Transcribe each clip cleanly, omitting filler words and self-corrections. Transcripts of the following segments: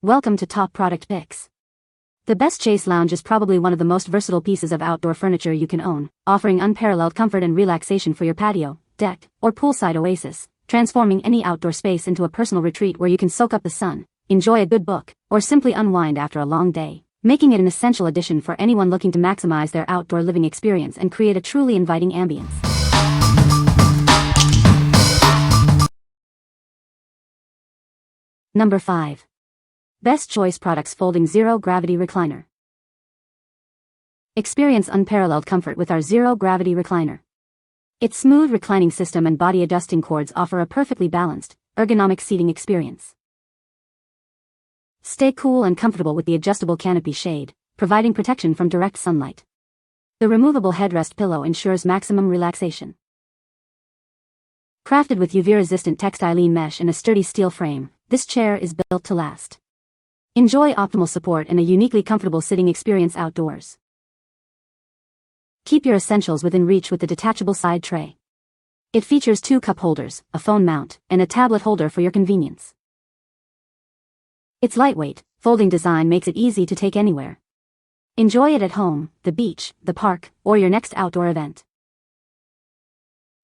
Welcome to Top Product Picks. The best Chaise Lounge is probably one of the most versatile pieces of outdoor furniture you can own, offering unparalleled comfort and relaxation for your patio, deck, or poolside oasis, transforming any outdoor space into a personal retreat where you can soak up the sun, enjoy a good book, or simply unwind after a long day, making it an essential addition for anyone looking to maximize their outdoor living experience and create a truly inviting ambience. Number 5. Best Choice Products Folding Zero Gravity Recliner. Experience unparalleled comfort with our Zero Gravity Recliner. Its smooth reclining system and body adjusting cords offer a perfectly balanced, ergonomic seating experience. Stay cool and comfortable with the adjustable canopy shade, providing protection from direct sunlight. The removable headrest pillow ensures maximum relaxation. Crafted with UV-resistant textile mesh and a sturdy steel frame, this chair is built to last. Enjoy optimal support and a uniquely comfortable sitting experience outdoors. Keep your essentials within reach with the detachable side tray. It features 2 cup holders, a phone mount, and a tablet holder for your convenience. Its lightweight, folding design makes it easy to take anywhere. Enjoy it at home, the beach, the park, or your next outdoor event.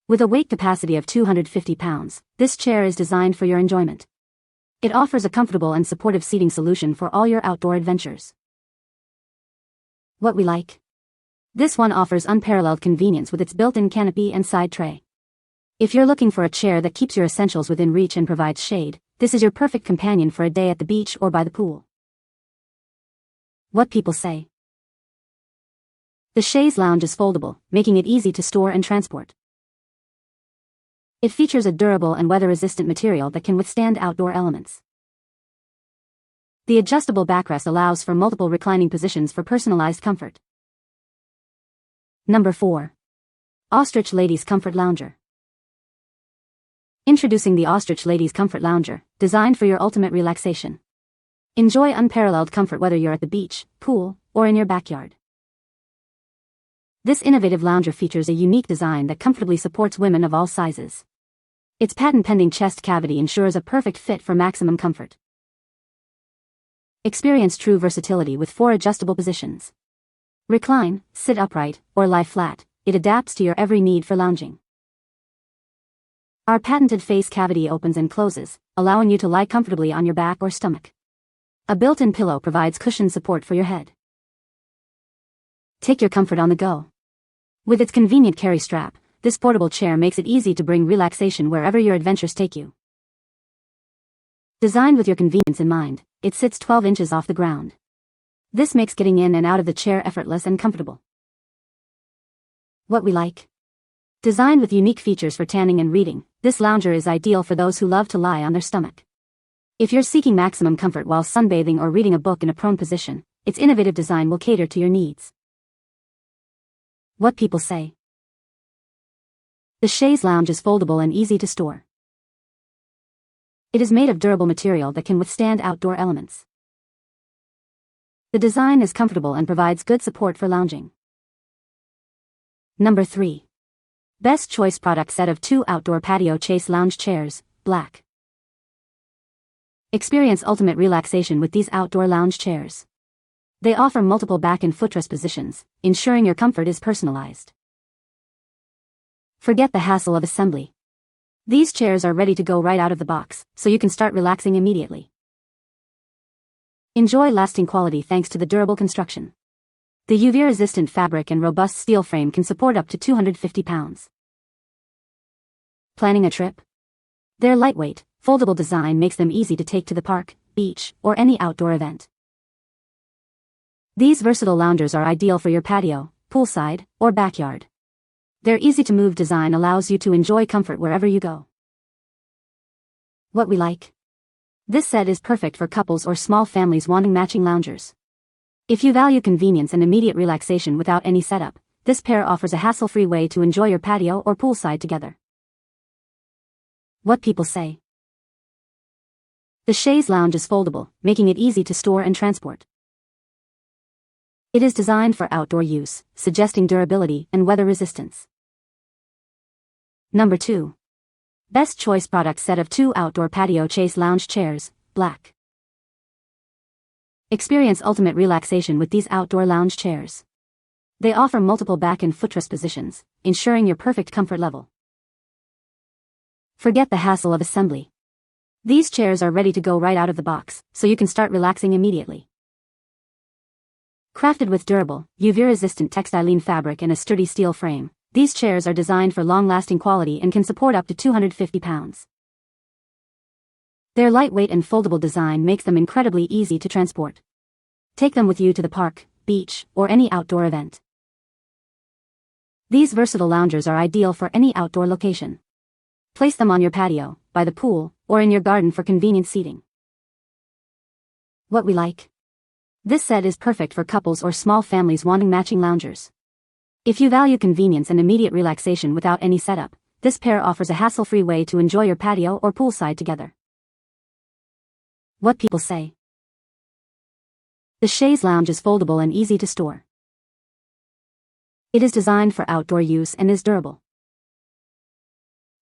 With a weight capacity of 250 pounds, this chair is designed for your enjoyment. It offers a comfortable and supportive seating solution for all your outdoor adventures. What we like? This one offers unparalleled convenience with its built-in canopy and side tray. If you're looking for a chair that keeps your essentials within reach and provides shade, this is your perfect companion for a day at the beach or by the pool. What people say? The Chaise Lounge is foldable, making it easy to store and transport. It features a durable and weather-resistant material that can withstand outdoor elements. The adjustable backrest allows for multiple reclining positions for personalized comfort. Number 4. Ostrich Ladies Comfort Lounger. Introducing the Ostrich Ladies Comfort Lounger, designed for your ultimate relaxation. Enjoy unparalleled comfort whether you're at the beach, pool, or in your backyard. This innovative lounger features a unique design that comfortably supports women of all sizes. Its patent-pending chest cavity ensures a perfect fit for maximum comfort. Experience true versatility with 4 adjustable positions. Recline, sit upright, or lie flat. It adapts to your every need for lounging. Our patented face cavity opens and closes, allowing you to lie comfortably on your back or stomach. A built-in pillow provides cushioned support for your head. Take your comfort on the go. With its convenient carry strap, this portable chair makes it easy to bring relaxation wherever your adventures take you. Designed with your convenience in mind, it sits 12 inches off the ground. This makes getting in and out of the chair effortless and comfortable. What we like? Designed with unique features for tanning and reading, this lounger is ideal for those who love to lie on their stomach. If you're seeking maximum comfort while sunbathing or reading a book in a prone position, its innovative design will cater to your needs. What people say? The Chaise Lounge is foldable and easy to store. It is made of durable material that can withstand outdoor elements. The design is comfortable and provides good support for lounging. Number 3. Best Choice Product Set of 2 Outdoor Patio Chaise Lounge Chairs, Black. Experience ultimate relaxation with these outdoor lounge chairs. They offer multiple back and footrest positions, ensuring your comfort is personalized. Forget the hassle of assembly. These chairs are ready to go right out of the box, so you can start relaxing immediately. Enjoy lasting quality thanks to the durable construction. The UV-resistant fabric and robust steel frame can support up to 250 pounds. Planning a trip? Their lightweight, foldable design makes them easy to take to the park, beach, or any outdoor event. These versatile loungers are ideal for your patio, poolside, or backyard. Their easy-to-move design allows you to enjoy comfort wherever you go. What we like? This set is perfect for couples or small families wanting matching loungers. If you value convenience and immediate relaxation without any setup, this pair offers a hassle-free way to enjoy your patio or poolside together. What people say? The Chaise Lounge is foldable, making it easy to store and transport. It is designed for outdoor use, suggesting durability and weather resistance. Number 2. Best Choice Product Set of 2 Outdoor Patio Chaise Lounge Chairs, Black. Experience ultimate relaxation with these outdoor lounge chairs. They offer multiple back and footrest positions, ensuring your perfect comfort level. Forget the hassle of assembly. These chairs are ready to go right out of the box, so you can start relaxing immediately. Crafted with durable, UV-resistant textile fabric and a sturdy steel frame, these chairs are designed for long-lasting quality and can support up to 250 pounds. Their lightweight and foldable design makes them incredibly easy to transport. Take them with you to the park, beach, or any outdoor event. These versatile loungers are ideal for any outdoor location. Place them on your patio, by the pool, or in your garden for convenient seating. What we like. This set is perfect for couples or small families wanting matching loungers. If you value convenience and immediate relaxation without any setup, this pair offers a hassle-free way to enjoy your patio or poolside together. What people say. The Chaise Lounge is foldable and easy to store. It is designed for outdoor use and is durable.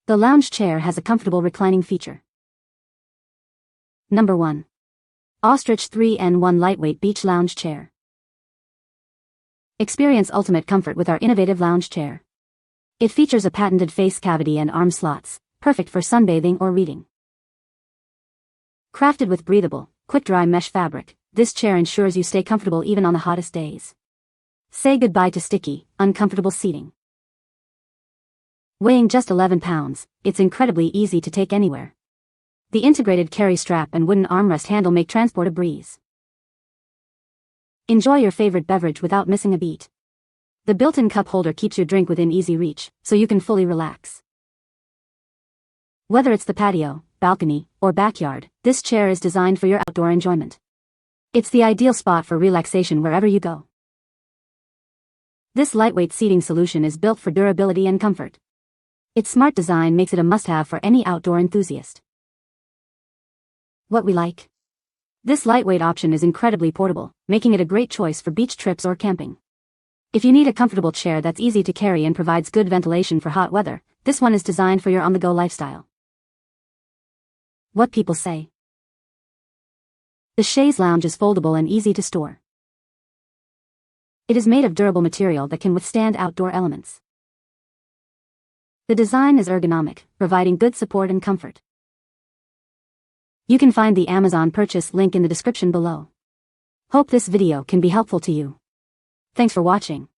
The lounge chair has a comfortable reclining feature. Number 1. Ostrich 3-in-1 Lightweight Beach Lounge Chair. Experience ultimate comfort with our innovative lounge chair. It features a patented face cavity and arm slots, perfect for sunbathing or reading. Crafted with breathable, quick-dry mesh fabric, this chair ensures you stay comfortable even on the hottest days. Say goodbye to sticky, uncomfortable seating. Weighing just 11 pounds, it's incredibly easy to take anywhere. The integrated carry strap and wooden armrest handle make transport a breeze. Enjoy your favorite beverage without missing a beat. The built-in cup holder keeps your drink within easy reach, so you can fully relax. Whether it's the patio, balcony, or backyard, this chair is designed for your outdoor enjoyment. It's the ideal spot for relaxation wherever you go. This lightweight seating solution is built for durability and comfort. Its smart design makes it a must-have for any outdoor enthusiast. What we like. This lightweight option is incredibly portable, making it a great choice for beach trips or camping. If you need a comfortable chair that's easy to carry and provides good ventilation for hot weather, this one is designed for your on-the-go lifestyle. What people say. The Chaise Lounge is foldable and easy to store. It is made of durable material that can withstand outdoor elements. The design is ergonomic, providing good support and comfort. You can find the Amazon purchase link in the description below. Hope this video can be helpful to you. Thanks for watching.